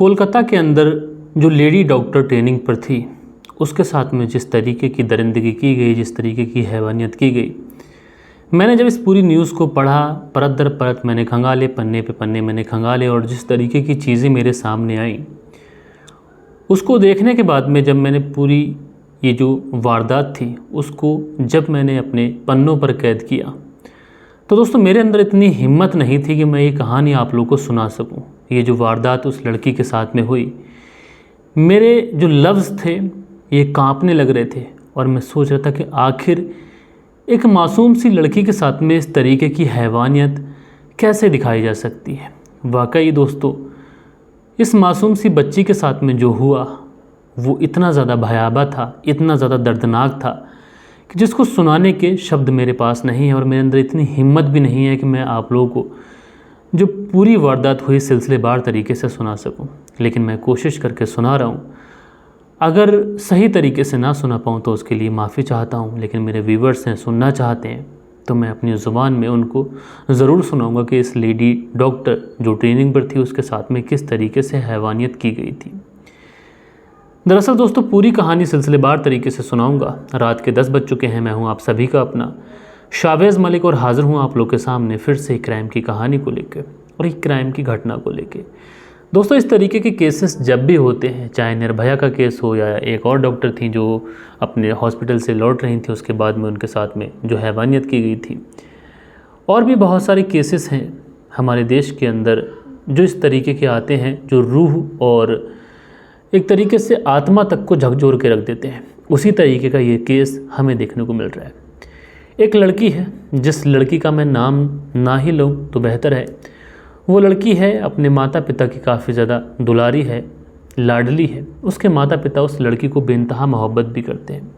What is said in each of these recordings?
कोलकाता के अंदर जो लेडी डॉक्टर ट्रेनिंग पर थी, उसके साथ में जिस तरीके की दरिंदगी की गई, जिस तरीके की हैवानियत की गई, मैंने जब इस पूरी न्यूज़ को पढ़ा, परत दर परत मैंने खंगाले, पन्ने पे पन्ने मैंने खंगाले, और जिस तरीके की चीज़ें मेरे सामने आईं, उसको देखने के बाद में जब मैंने पूरी ये जो वारदात थी उसको जब मैंने अपने पन्नों पर कैद किया, तो दोस्तों मेरे अंदर इतनी हिम्मत नहीं थी कि मैं ये कहानी आप लोगों को सुना सकूं। ये जो वारदात उस लड़की के साथ में हुई, मेरे जो लफ्ज़ थे ये कांपने लग रहे थे, और मैं सोच रहा था कि आखिर एक मासूम सी लड़की के साथ में इस तरीके की हैवानियत कैसे दिखाई जा सकती है। वाकई दोस्तों, इस मासूम सी बच्ची के साथ में जो हुआ वो इतना ज़्यादा भयावह था, इतना ज़्यादा दर्दनाक था कि जिसको सुनाने के शब्द मेरे पास नहीं है, और मेरे अंदर इतनी हिम्मत भी नहीं है कि मैं आप लोगों को जो पूरी वारदात हुई सिलसिलेवार तरीके से सुना सकूं। लेकिन मैं कोशिश करके सुना रहा हूं। अगर सही तरीके से ना सुना पाऊं तो उसके लिए माफ़ी चाहता हूं, लेकिन मेरे व्यूवर्स हैं, सुनना चाहते हैं, तो मैं अपनी ज़ुबान में उनको ज़रूर सुनाऊंगा कि इस लेडी डॉक्टर जो ट्रेनिंग पर थी उसके साथ में किस तरीके से हैवानियत की गई थी। दरअसल दोस्तों, पूरी कहानी सिलसिलेवार तरीके से सुनाऊंगा। रात के 10 बज चुके हैं। मैं हूं आप सभी का अपना शाहवेज़ मलिक, और हाज़िर हूं आप लोग के सामने फिर से एक क्राइम की कहानी को लेकर और एक क्राइम की घटना को लेकर। दोस्तों, इस तरीके के केसेस जब भी होते हैं, चाहे निर्भया का केस हो या एक और डॉक्टर थी जो अपने हॉस्पिटल से लौट रही थी, उसके बाद में उनके साथ में जो हैवानियत की गई थी, और भी बहुत सारे केसेस हैं हमारे देश के अंदर जो इस तरीके के आते हैं, जो रूह और एक तरीके से आत्मा तक को झकझोर के रख देते हैं। उसी तरीके का ये केस हमें देखने को मिल रहा है। एक लड़की है, जिस लड़की का मैं नाम ना ही लूँ तो बेहतर है। वो लड़की है अपने माता पिता की काफ़ी ज़्यादा दुलारी है, लाडली है। उसके माता पिता उस लड़की को बेइंतहा मोहब्बत भी करते हैं।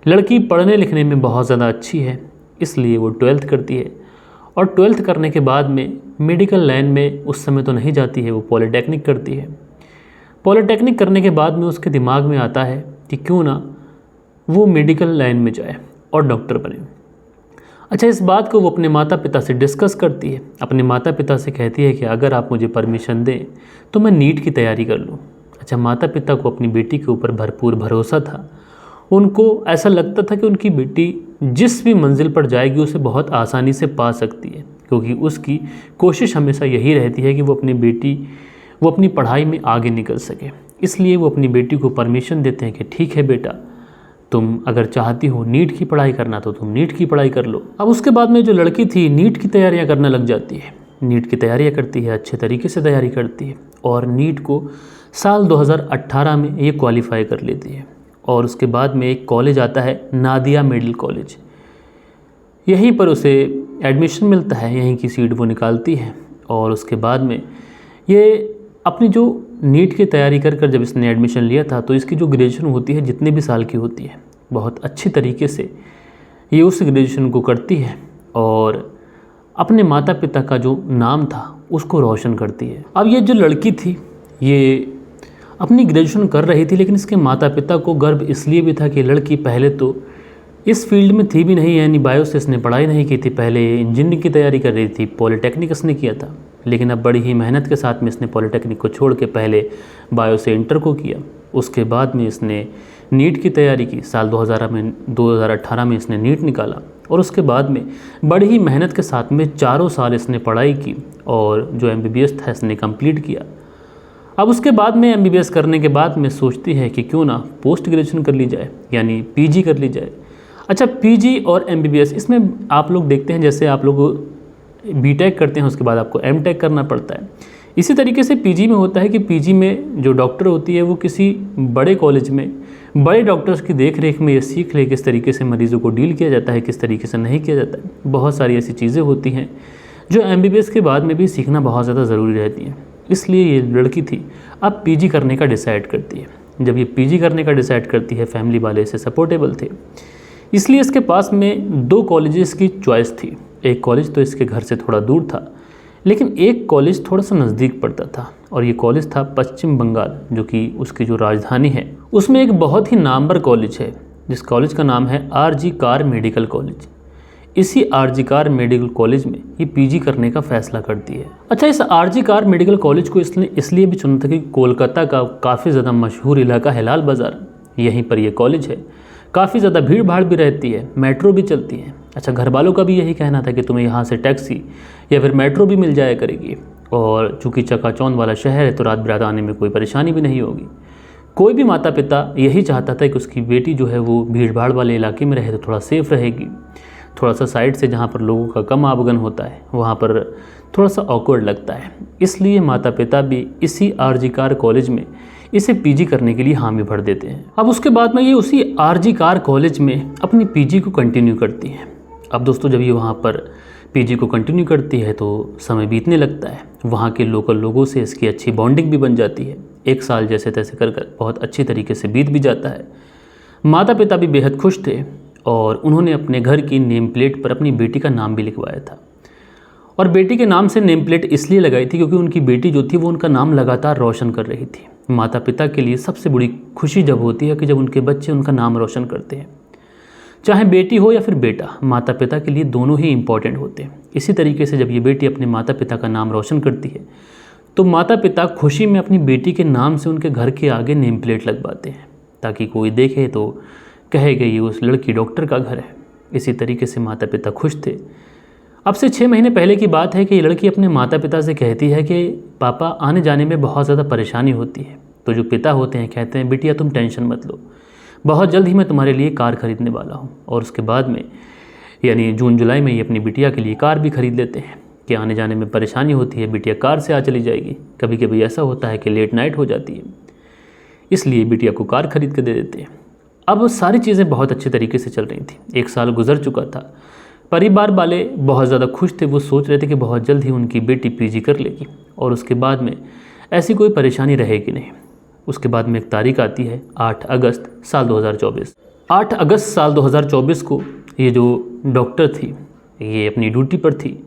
लड़की पढ़ने लिखने में बहुत ज़्यादा अच्छी है, इसलिए वो 12th करती है, और 12th करने के बाद में मेडिकल लाइन में उस समय तो नहीं जाती है, वो पॉलीटेक्निक करती है। पॉलीटेक्निक करने के बाद में उसके दिमाग में आता है कि क्यों ना वो मेडिकल लाइन में जाए और डॉक्टर बने। अच्छा, इस बात को वो अपने माता पिता से डिस्कस करती है। अपने माता पिता से कहती है कि अगर आप मुझे परमिशन दें तो मैं नीट की तैयारी कर लूँ। अच्छा, माता पिता को अपनी बेटी के ऊपर भरपूर भरोसा था। उनको ऐसा लगता था कि उनकी बेटी जिस भी मंजिल पर जाएगी उसे बहुत आसानी से पा सकती है, क्योंकि उसकी कोशिश हमेशा यही रहती है कि वो अपनी पढ़ाई में आगे निकल सके। इसलिए वो अपनी बेटी को परमिशन देते हैं कि ठीक है बेटा, तुम अगर चाहती हो नीट की पढ़ाई करना तो तुम नीट की पढ़ाई कर लो। अब उसके बाद में जो लड़की थी नीट की तैयारियां करने लग जाती है। नीट की तैयारियां करती है, अच्छे तरीके से तैयारी करती है, और नीट को साल 2018 में ये क्वालिफाई कर लेती है। और उसके बाद में एक कॉलेज आता है, नादिया मेडिकल कॉलेज। यहीं पर उसे एडमिशन मिलता है, यहीं की सीट वो निकालती है। और उसके बाद में ये अपनी जो नीट की तैयारी कर जब इसने एडमिशन लिया था, तो इसकी जो ग्रेजुएशन होती है, जितने भी साल की होती है, बहुत अच्छी तरीके से ये उस ग्रेजुएशन को करती है और अपने माता पिता का जो नाम था उसको रोशन करती है। अब ये जो लड़की थी ये अपनी ग्रेजुएशन कर रही थी, लेकिन इसके माता पिता को गर्व इसलिए भी था कि लड़की पहले तो इस फील्ड में थी भी नहीं, यानी बायो से इसने पढ़ाई नहीं की थी। पहले इंजीनियरिंग की तैयारी कर रही थी, पॉलीटेक्निक इसने किया था, लेकिन अब बड़ी ही मेहनत के साथ में इसने पॉलीटेक्निक को छोड़ के पहले बायो से इंटर को किया। उसके बाद में इसने नीट की तैयारी की। साल 2018 में इसने नीट निकाला, और उसके बाद में बड़ी ही मेहनत के साथ में 4 साल इसने पढ़ाई की, और जो MBBS था इसने कंप्लीट किया। अब उसके बाद में MBBS करने के बाद में सोचती है कि क्यों ना पोस्ट ग्रेजुएशन कर ली जाए, यानी PG कर ली जाए। अच्छा, PG और MBBS इसमें आप लोग देखते हैं, जैसे आप लोग BTech करते हैं उसके बाद आपको MTech करना पड़ता है। इसी तरीके से PG में होता है कि PG में जो डॉक्टर होती है वो किसी बड़े कॉलेज में बड़े डॉक्टर्स की देख रेख में ये सीख ले किस तरीके से मरीज़ों को डील किया जाता है, किस तरीके से नहीं किया जाता है। बहुत सारी ऐसी चीज़ें होती हैं जो MBBS के बाद में भी सीखना बहुत ज़्यादा ज़रूरी रहती हैं। इसलिए ये लड़की थी अब PG करने का डिसाइड करती है। जब ये PG करने का डिसाइड करती है, फैमिली वाले इसे सपोर्टेबल थे, इसलिए इसके पास में 2 कॉलेजेस की चॉइस थी। एक कॉलेज तो इसके घर से थोड़ा दूर था, लेकिन एक कॉलेज थोड़ा सा नज़दीक पड़ता था, और ये कॉलेज था पश्चिम बंगाल, जो कि उसकी जो राजधानी है उसमें एक बहुत ही नामवर कॉलेज है, जिस कॉलेज का नाम है RG कार मेडिकल कॉलेज। इसी आरजी कार मेडिकल कॉलेज में ये पीजी करने का फैसला करती है। अच्छा, इस आरजी कार मेडिकल कॉलेज को इसलिए भी चुना था कि कोलकाता का काफ़ी ज़्यादा मशहूर इलाका है लाल बाज़ार, यहीं पर यह कॉलेज है। काफ़ी ज़्यादा भीड़ भाड़ भी रहती है, मेट्रो भी चलती है। अच्छा, घर वालों का भी यही कहना था कि तुम्हें यहाँ से टैक्सी या फिर मेट्रो भी मिल जाया करेगी, और चूँकि चकाचौंध वाला शहर है तो रात बिरात आने में कोई परेशानी भी नहीं होगी। कोई भी माता पिता यही चाहता था कि उसकी बेटी जो है वो भीड़ भाड़ वाले इलाके में रहे तो थोड़ा सेफ़ रहेगी। थोड़ा सा साइड से जहाँ पर लोगों का कम आवागमन होता है वहाँ पर थोड़ा सा ऑकवर्ड लगता है, इसलिए माता पिता भी इसी आरजी कार कॉलेज में इसे पीजी करने के लिए हामी भर देते हैं। अब उसके बाद में ये उसी आरजी कार कॉलेज में अपनी पीजी को कंटिन्यू करती है। अब दोस्तों, जब ये वहाँ पर पीजी को कंटिन्यू करती है तो समय बीतने लगता है। वहाँ के लोकल लोगों से इसकी अच्छी बॉन्डिंग भी बन जाती है। 1 साल जैसे तैसे कर बहुत अच्छी तरीके से बीत भी जाता है। माता पिता भी बेहद खुश थे और उन्होंने अपने घर की नेम प्लेट पर अपनी बेटी का नाम भी लिखवाया था। और बेटी के नाम से नेम प्लेट इसलिए लगाई थी क्योंकि उनकी बेटी जो थी वो उनका नाम लगातार रोशन कर रही थी। माता पिता के लिए सबसे बड़ी खुशी जब होती है कि जब उनके बच्चे उनका नाम रोशन करते हैं। चाहे बेटी हो या फिर बेटा, माता पिता के लिए दोनों ही इम्पॉर्टेंट होते हैं। इसी तरीके से जब ये बेटी अपने माता पिता का नाम रोशन करती है तो माता पिता खुशी में अपनी बेटी के नाम से उनके घर के आगे नेम प्लेट लगवाते हैं, ताकि कोई देखे तो कहेगा ये उस लड़की डॉक्टर का घर है। इसी तरीके से माता पिता खुश थे। अब से 6 महीने पहले की बात है कि ये लड़की अपने माता पिता से कहती है कि पापा, आने जाने में बहुत ज़्यादा परेशानी होती है। तो जो पिता होते हैं कहते हैं, बिटिया तुम टेंशन मत लो, बहुत जल्द ही मैं तुम्हारे लिए कार खरीदने वाला हूँ। और उसके बाद में यानी जून जुलाई में ये अपनी बिटिया के लिए कार भी खरीद लेते हैं कि आने जाने में परेशानी होती है, बिटिया कार से आ चली जाएगी। कभी कभी ऐसा होता है कि लेट नाइट हो जाती है, इसलिए बिटिया को कार खरीद के दे देते हैं। अब सारी चीज़ें बहुत अच्छे तरीके से चल रही थी। 1 साल गुजर चुका था। परिवार वाले बहुत ज़्यादा खुश थे। वो सोच रहे थे कि बहुत जल्द ही उनकी बेटी पीजी कर लेगी और उसके बाद में ऐसी कोई परेशानी रहेगी नहीं। उसके बाद में एक तारीख आती है 8 अगस्त साल 2024। 8 अगस्त साल 2024 को ये जो डॉक्टर थी ये अपनी ड्यूटी पर थी।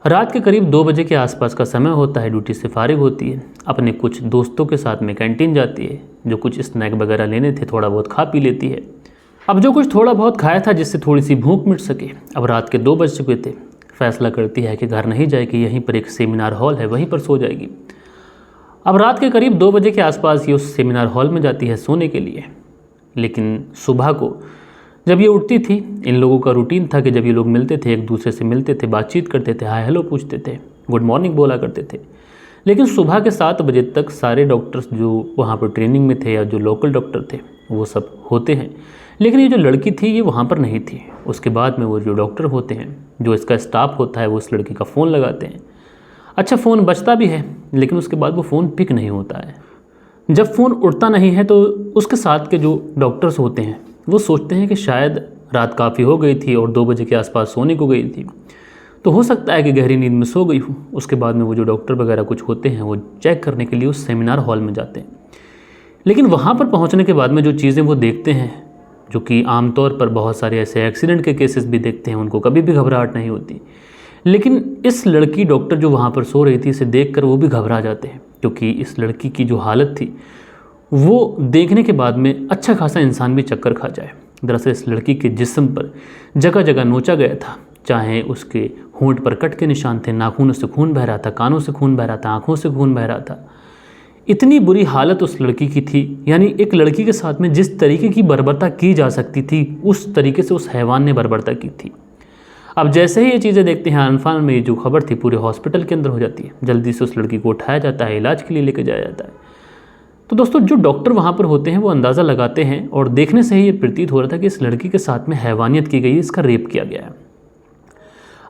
रात के करीब 2 बजे के आसपास का समय होता है। ड्यूटी से फारिग होती है, अपने कुछ दोस्तों के साथ में कैंटीन जाती है, जो कुछ स्नैक वगैरह लेने थे थोड़ा बहुत खा पी लेती है। अब जो कुछ थोड़ा बहुत खाया था जिससे थोड़ी सी भूख मिट सके, अब रात के 2 बज चुके थे, फैसला करती है कि घर नहीं जाएगी, यहीं पर एक सेमिनार हॉल है वहीं पर सो जाएगी। अब रात के करीब 2 बजे के आसपास ये उस सेमिनार हॉल में जाती है सोने के लिए। लेकिन सुबह को जब ये उठती थी, इन लोगों का रूटीन था कि जब ये लोग मिलते थे, एक दूसरे से मिलते थे, बातचीत करते थे, हाय हेलो पूछते थे, गुड मॉर्निंग बोला करते थे। लेकिन सुबह के 7 बजे तक सारे डॉक्टर्स जो वहाँ पर ट्रेनिंग में थे या जो लोकल डॉक्टर थे वो सब होते हैं, लेकिन ये जो लड़की थी ये वहाँ पर नहीं थी। उसके बाद में वो जो डॉक्टर होते हैं, जो इसका स्टाफ होता है, वो उस लड़की का फ़ोन लगाते हैं। अच्छा, फ़ोन बजता भी है लेकिन उसके बाद वो फ़ोन पिक नहीं होता है। जब फ़ोन उठता नहीं है तो उसके साथ के जो डॉक्टर्स होते हैं वो सोचते हैं कि शायद रात काफ़ी हो गई थी और 2 बजे के आसपास सोने को गई थी, तो हो सकता है कि गहरी नींद में सो गई हूँ। उसके बाद में वो जो डॉक्टर वगैरह कुछ होते हैं वो चेक करने के लिए उस सेमिनार हॉल में जाते हैं। लेकिन वहाँ पर पहुँचने के बाद में जो चीज़ें वो देखते हैं, जो कि आमतौर पर बहुत सारे ऐसे एक्सीडेंट के केसेस भी देखते हैं, उनको कभी भी घबराहट नहीं होती। लेकिन इस लड़की डॉक्टर जो वहाँ पर सो रही थी, इसे देखकर वो भी घबरा जाते हैं, क्योंकि इस लड़की की जो हालत थी वो देखने के बाद में अच्छा खासा इंसान भी चक्कर खा जाए। दरअसल इस लड़की के जिस्म पर जगह जगह नोचा गया था, चाहे उसके होंठ पर कट के निशान थे, नाखूनों से खून बह रहा था, कानों से खून बह रहा था, आँखों से खून बह रहा था। इतनी बुरी हालत उस लड़की की थी, यानी एक लड़की के साथ में जिस तरीके की बर्बरता की जा सकती थी उस तरीके से उस हैवान ने बर्बरता की थी। अब जैसे ही ये चीज़ें देखते हैं, अनफान में ये जो खबर थी पूरे हॉस्पिटल के अंदर हो जाती है। जल्दी से उस लड़की को उठाया जाता है, इलाज के लिए लेके जाया जाता है। तो दोस्तों, जो डॉक्टर वहाँ पर होते हैं वो अंदाज़ा लगाते हैं और देखने से ही ये प्रतीत हो रहा था कि इस लड़की के साथ में हैवानियत की गई है, इसका रेप किया गया है।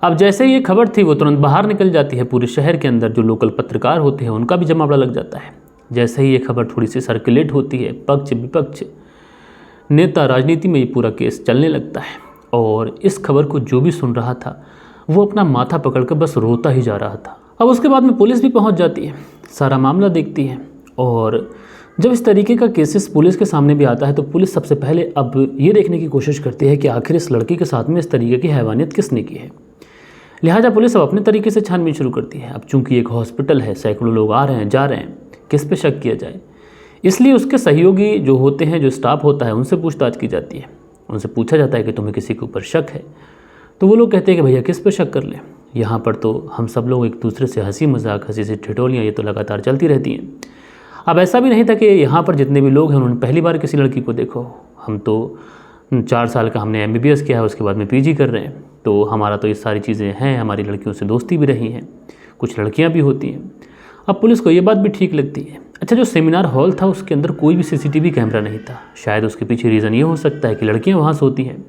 अब जैसे ये खबर थी वो तुरंत बाहर निकल जाती है। पूरे शहर के अंदर जो लोकल पत्रकार होते हैं उनका भी जमावड़ा लग जाता है। जैसे ही ये खबर थोड़ी सी सर्कुलेट होती है, पक्ष विपक्ष, नेता, राजनीति में ये पूरा केस चलने लगता है। और इस खबर को जो भी सुन रहा था वो अपना माथा पकड़कर बस रोता ही जा रहा था। अब उसके बाद में पुलिस भी पहुंच जाती है, सारा मामला देखती है। और जब इस तरीके का केसेस पुलिस के सामने भी आता है तो पुलिस सबसे पहले अब ये देखने की कोशिश करती है कि आखिर इस लड़की के साथ में इस तरीके की हैवानियत किसने की है। लिहाजा पुलिस अब अपने तरीके से छानबीन शुरू करती है। अब चूंकि एक हॉस्पिटल है, सैकड़ों लोग आ रहे हैं जा रहे हैं, किस पे शक किया जाए, इसलिए उसके सहयोगी जो होते हैं, जो स्टाफ होता है, उनसे पूछताछ की जाती है। उनसे पूछा जाता है कि तुम्हें किसी के ऊपर शक है। तो वो लोग कहते हैं कि भैया किस पे शक कर लें, यहाँ पर तो हम सब लोग एक दूसरे से हंसी मजाक, हंसी से ठिठोलियाँ ये तो लगातार चलती रहती हैं। अब ऐसा भी नहीं था कि यहाँ पर जितने भी लोग हैं उन्होंने पहली बार किसी लड़की को देखो। हम तो 4 साल का हमने MBBS किया है, उसके बाद में PG कर रहे हैं, तो हमारा तो ये सारी चीज़ें हैं, हमारी लड़कियों से दोस्ती भी रही हैं, कुछ लड़कियाँ भी होती हैं। अब पुलिस को ये बात भी ठीक लगती है। अच्छा, जो सेमिनार हॉल था उसके अंदर कोई भी CCTV कैमरा नहीं था। शायद उसके पीछे रीज़न ये हो सकता है कि लड़कियाँ वहाँ सोती हैं।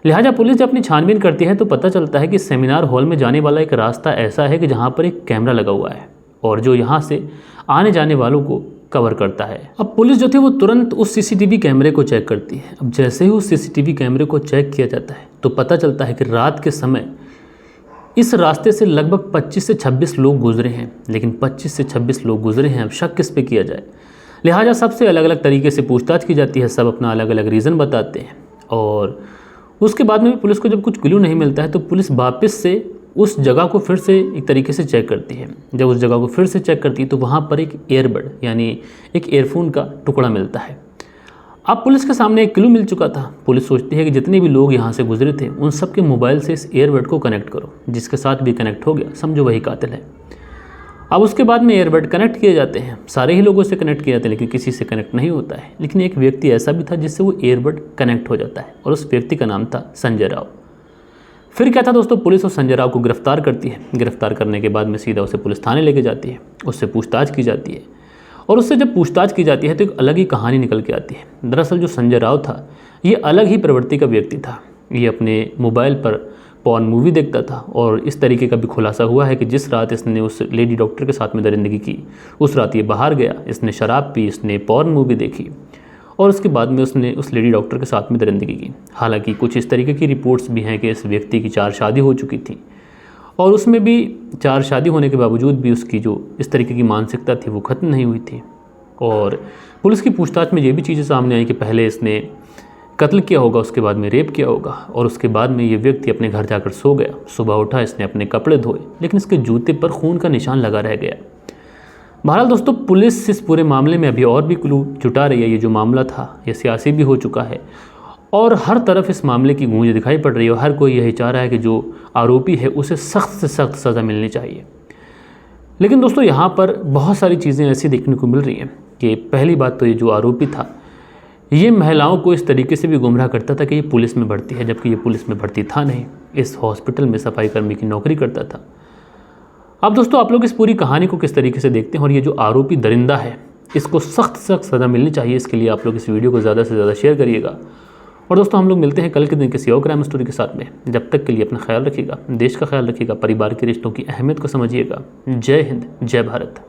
लिहाजा पुलिस जब अपनी छानबीन करती है तो पता चलता है कि सेमिनार हॉल में जाने वाला एक रास्ता ऐसा है कि जहाँ पर एक कैमरा लगा हुआ है और जो यहाँ से आने जाने वालों को कवर करता है। अब पुलिस जो थी वो तुरंत उस CCTV कैमरे को चेक करती है। अब जैसे ही उस CCTV कैमरे को चेक किया जाता है तो पता चलता है कि रात के समय इस रास्ते से लगभग 25 से 26 लोग गुजरे हैं। लेकिन 25 से 26 लोग गुजरे हैं, अब शक किस पे किया जाए। लिहाजा सबसे अलग अलग तरीके से पूछताछ की जाती है, सब अपना अलग अलग रीज़न बताते हैं और उसके बाद में भी पुलिस को जब कुछ क्लू नहीं मिलता है तो पुलिस वापस से उस जगह को फिर से एक तरीके से चेक करती है। जब उस जगह को फिर से चेक करती है तो वहाँ पर एक ईयरबड यानी एक ईयरफोन का टुकड़ा मिलता है। अब पुलिस के सामने एक क्लू मिल चुका था। पुलिस सोचती है कि जितने भी लोग यहाँ से गुजरे थे उन सब के मोबाइल से इस ईयरबड को कनेक्ट करो, जिसके साथ भी कनेक्ट हो गया समझो वही कातिल है। अब उसके बाद में ईयरबड कनेक्ट किए जाते हैं, सारे ही लोगों से कनेक्ट किए जाते हैं, लेकिन किसी से कनेक्ट नहीं होता है। लेकिन एक व्यक्ति ऐसा भी था जिससे वो ईयरबड कनेक्ट हो जाता है और उस व्यक्ति का नाम था संजय राव। फिर क्या था दोस्तों, पुलिस उस संजय राव को गिरफ्तार करती है। गिरफ्तार करने के बाद में सीधा उसे पुलिस थाने लेके जाती है, उससे पूछताछ की जाती है और उससे जब पूछताछ की जाती है तो एक अलग ही कहानी निकल के आती है। दरअसल जो संजय राव था ये अलग ही प्रवृत्ति का व्यक्ति था। ये अपने मोबाइल पर पॉर्न मूवी देखता था और इस तरीके का भी खुलासा हुआ है कि जिस रात इसने उस लेडी डॉक्टर के साथ में दरिंदगी की उस रात ये बाहर गया, इसने शराब पी, इसने पॉर्न मूवी देखी और उसके बाद में उसने उस लेडी डॉक्टर के साथ में दरिंदगी की। हालांकि कुछ इस तरीके की रिपोर्ट्स भी हैं कि इस व्यक्ति की 4 शादी हो चुकी थी और उसमें भी 4 शादी होने के बावजूद भी उसकी जो इस तरीके की मानसिकता थी वो ख़त्म नहीं हुई थी। और पुलिस की पूछताछ में ये भी चीज़ें सामने आई कि पहले इसने कत्ल किया होगा, उसके बाद में रेप किया होगा और उसके बाद में ये व्यक्ति अपने घर जाकर सो गया। सुबह उठा, इसने अपने कपड़े धोए लेकिन इसके जूते पर खून का निशान लगा रह गया। बहरहाल दोस्तों, पुलिस इस पूरे मामले में अभी और भी क्लू जुटा रही है। ये जो मामला था ये सियासी भी हो चुका है और हर तरफ इस मामले की गूंज दिखाई पड़ रही है और हर कोई यही चाह रहा है कि जो आरोपी है उसे सख्त से सख्त सज़ा मिलनी चाहिए। लेकिन दोस्तों यहाँ पर बहुत सारी चीज़ें ऐसी देखने को मिल रही हैं कि पहली बात तो ये जो आरोपी था ये महिलाओं को इस तरीके से भी गुमराह करता था कि ये पुलिस में भर्ती है, जबकि ये पुलिस में भर्ती था नहीं, इस हॉस्पिटल में सफाई कर्मी की नौकरी करता था। अब दोस्तों आप लोग इस पूरी कहानी को किस तरीके से देखते हैं और ये जो आरोपी दरिंदा है इसको सख्त सख्त सज़ा मिलनी चाहिए, इसके लिए आप लोग इस वीडियो को ज़्यादा से ज़्यादा शेयर करिएगा। और दोस्तों हम लोग मिलते हैं कल के दिन किसी और क्राइम स्टोरी के साथ में। जब तक के लिए अपना ख्याल रखिएगा, देश का ख्याल रखिएगा, परिवार के रिश्तों की अहमियत को समझिएगा। जय हिंद, जय भारत।